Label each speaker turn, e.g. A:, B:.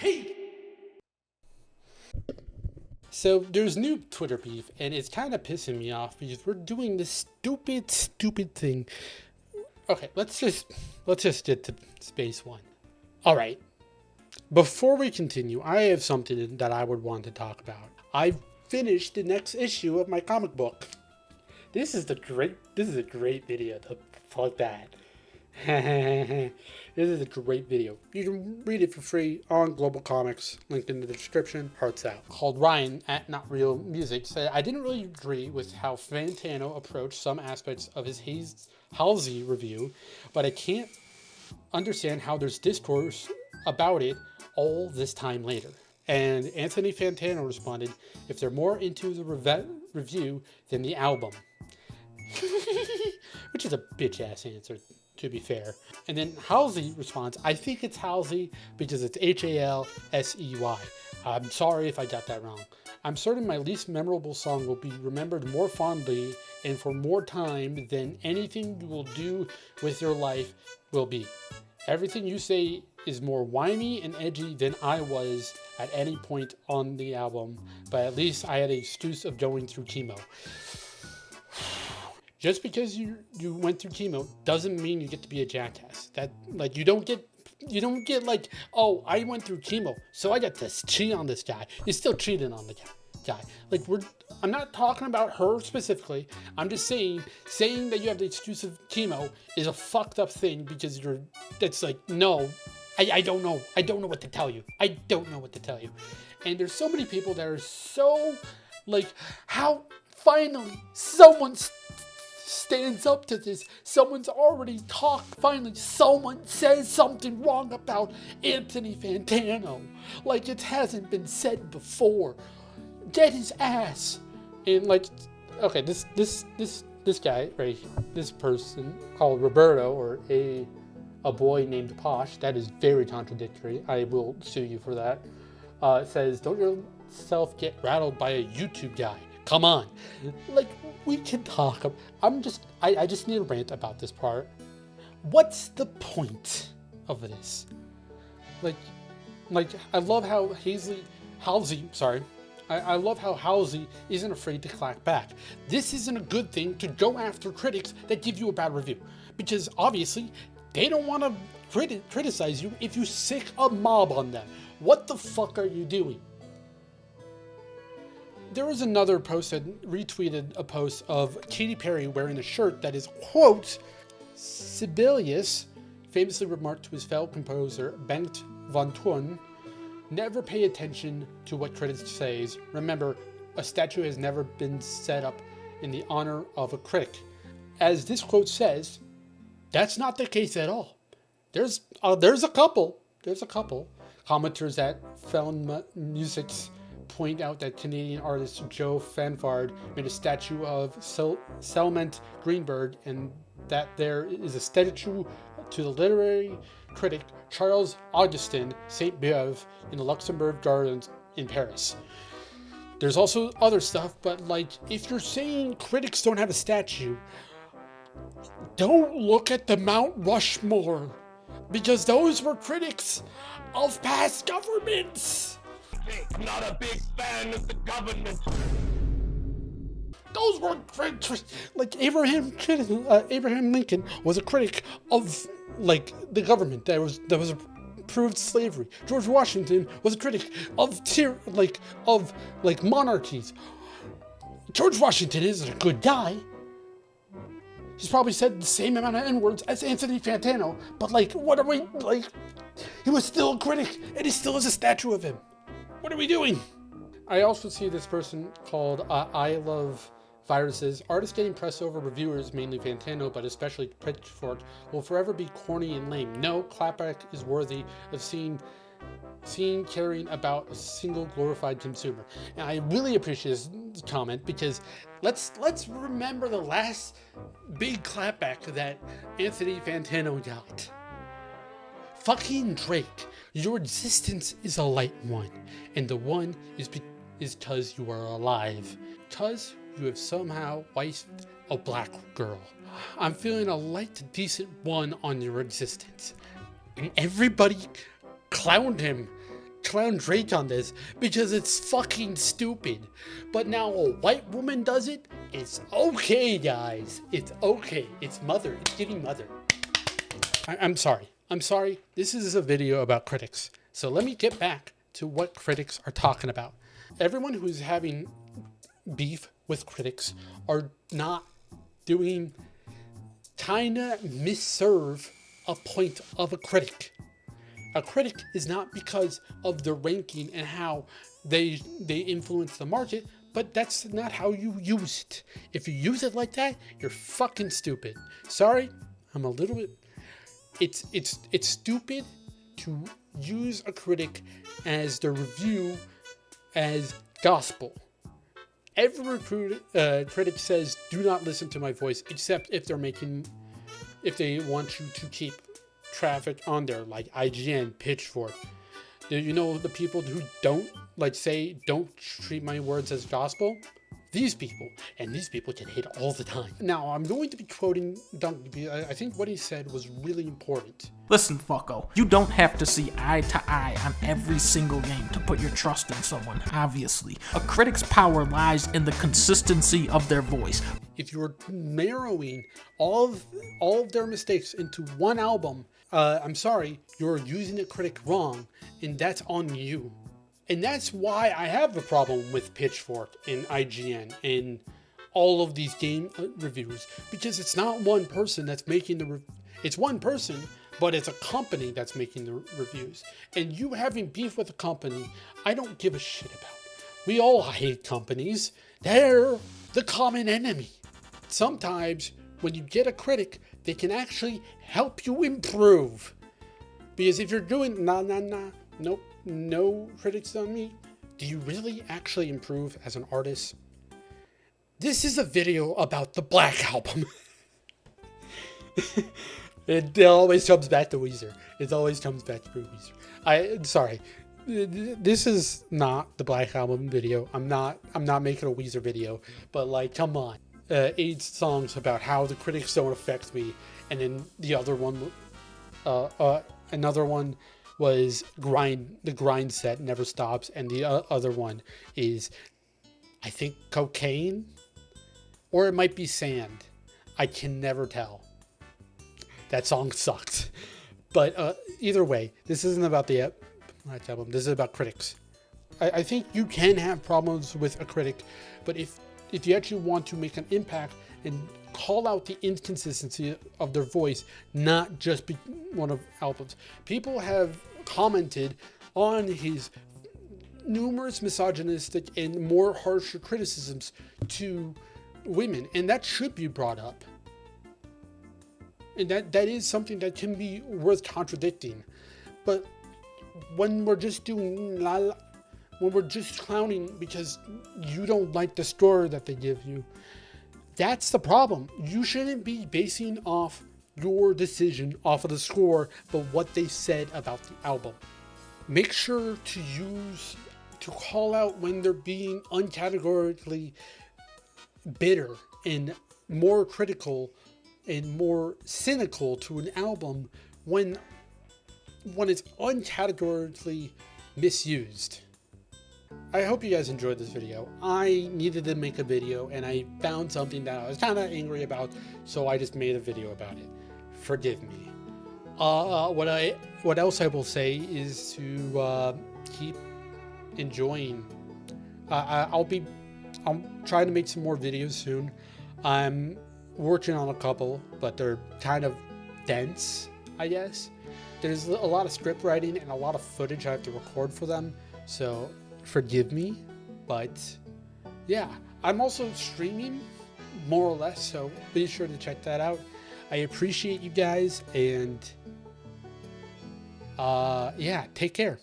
A: hate. So there's new Twitter beef, and it's kind of pissing me off because we're doing this stupid thing. Okay, let's just get to space one. All right. Before we continue, I have something that I would want to talk about. I've finished the next issue of my comic book. This is a great video to plug that. This is a great video. You can read it for free on Global Comics, linked in the description. Hearts out. Called Ryan at Not Real Music said, I didn't really agree with how Fantano approached some aspects of his Halsey review, but I can't understand how there's discourse about it all this time later. And Anthony Fantano responded, if they're more into the review than the album. Which is a bitch-ass answer, to be fair. And then Halsey responds, I think it's Halsey because it's Halsey. I'm sorry if I got that wrong. I'm certain my least memorable song will be remembered more fondly and for more time than anything you will do with your life will be. Everything you say is more whiny and edgy than I was at any point on the album, but at least I had an excuse of going through chemo. Just because you went through chemo doesn't mean you get to be a jackass. That, like, you don't get like, oh, I went through chemo, so I got to cheat on this guy. You're still cheating on the guy. Like, I'm not talking about her specifically. I'm just saying that you have the excuse of chemo is a fucked up thing because that's like, no, I don't know. I don't know what to tell you. I don't know what to tell you. And there's so many people that are so, like, how finally someone stands up to this. Someone's already talked. Finally, someone says something wrong about Anthony Fantano. Like it hasn't been said before. Get his ass. And like, okay, this guy right here, this person called Roberto, or a boy named Posh, that is very contradictory. I will sue you for that. Says, don't yourself get rattled by a YouTube guy. Come on. Like, we can talk. I just need a rant about this part. What's the point of this? Like, I love how Halsey, I love how Halsey isn't afraid to clap back. This isn't a good thing to go after critics that give you a bad review. Because obviously, they don't want to criticize you if you sick a mob on them. What the fuck are you doing? There was another post that retweeted a post of Katy Perry wearing a shirt that is, quote, Sibelius famously remarked to his fellow composer, Bengt van Toorn, never pay attention to what critics say. Remember, a statue has never been set up in the honor of a critic. As this quote says, that's not the case at all. There's a couple commenters at Film Music's point out that Canadian artist Joe Fanfard made a statue of Selment Greenberg, and that there is a statue to the literary critic Charles Augustin Saint-Beuve in the Luxembourg Gardens in Paris. There's also other stuff, but like, if you're saying critics don't have a statue, don't look at the Mount Rushmore, because those were critics of past governments.
B: I'm not a big fan of the government.
A: Those were critics. Like Abraham Lincoln was a critic of like the government that was approved slavery. George Washington was a critic of monarchies. George Washington isn't a good guy. He's probably said the same amount of N-words as Anthony Fantano, but like, what are we, like, he was still a critic, and he still has a statue of him. What are we doing? I also see this person called I Love Viruses. Artists getting pressed over reviewers, mainly Fantano, but especially Pitchfork, will forever be corny and lame. No, clapback is worthy of seeing caring about a single glorified consumer. And I really appreciate this comment because let's remember the last big clapback that Anthony Fantano got. Fucking Drake, your existence is a light one, and the one is because you are alive, because you have somehow wifed a black girl. I'm feeling a light to decent one on your existence. And everybody clowned him clown Drake on this because it's fucking stupid. But now a white woman does it, it's okay, guys. It's okay. It's mother. It's giving mother. I'm sorry. I'm sorry. This is a video about critics. So let me get back to what critics are talking about. Everyone who's having beef with critics are not doing, kinda misserve a point of a critic. A critic is not because of the ranking and how they influence the market, but that's not how you use it. If you use it like that, you're fucking stupid. Sorry, I'm a little bit. It's stupid to use a critic as the review as gospel. Every critic says, "Do not listen to my voice," except if they want you to keep traffic on there, like IGN, Pitchfork. You know, the people who don't don't treat my words as gospel. These people get hate all the time. Now, I'm going to be quoting Duncan. I think what he said was really important.
C: Listen, fucko, you don't have to see eye to eye on every single game to put your trust in someone, obviously. A critic's power lies in the consistency of their voice.
A: If you're narrowing all of their mistakes into one album, I'm sorry, you're using a critic wrong, and that's on you. And that's why I have a problem with Pitchfork and IGN and all of these game reviews, because it's not one person that's making it's one person, but it's a company that's making the reviews. And you having beef with a company, I don't give a shit about. We all hate companies. They're the common enemy. Sometimes when you get a critic, they can actually help you improve. Because if you're doing nope, no critics on me, do you really actually improve as an artist? This is a video about the Black Album. It always comes back to Weezer. It always comes back to Weezer. Sorry. This is not the Black Album video. I'm not making a Weezer video, but like, come on. 8 songs about how the critics don't affect me, and then the other one, another one was the grind set never stops, and the other one is, I think, cocaine, or it might be sand. I can never tell. That song sucked. But either way, this isn't about the album. This is about critics. I think you can have problems with a critic, but if you actually want to make an impact and call out the inconsistency of their voice, not just one of albums. People have commented on his numerous misogynistic and more harsher criticisms to women, and that should be brought up. And that is something that can be worth contradicting. But when we're just doing when we're just clowning because you don't like the score that they give you, that's the problem. You shouldn't be basing off your decision off of the score, but what they said about the album. Make sure to call out when they're being uncategorically bitter and more critical and more cynical to an album when it's uncategorically misused. I hope you guys enjoyed this video. I needed to make a video and I found something that I was kind of angry about, so I just made a video about it. Forgive me. What else I will say is to keep enjoying. I'll try to make some more videos soon. I'm working on a couple, but they're kind of dense, I guess. There's a lot of script writing and a lot of footage I have to record for them, so forgive me. But yeah, I'm also streaming more or less, so be sure to check that out. I appreciate you guys, and yeah, take care.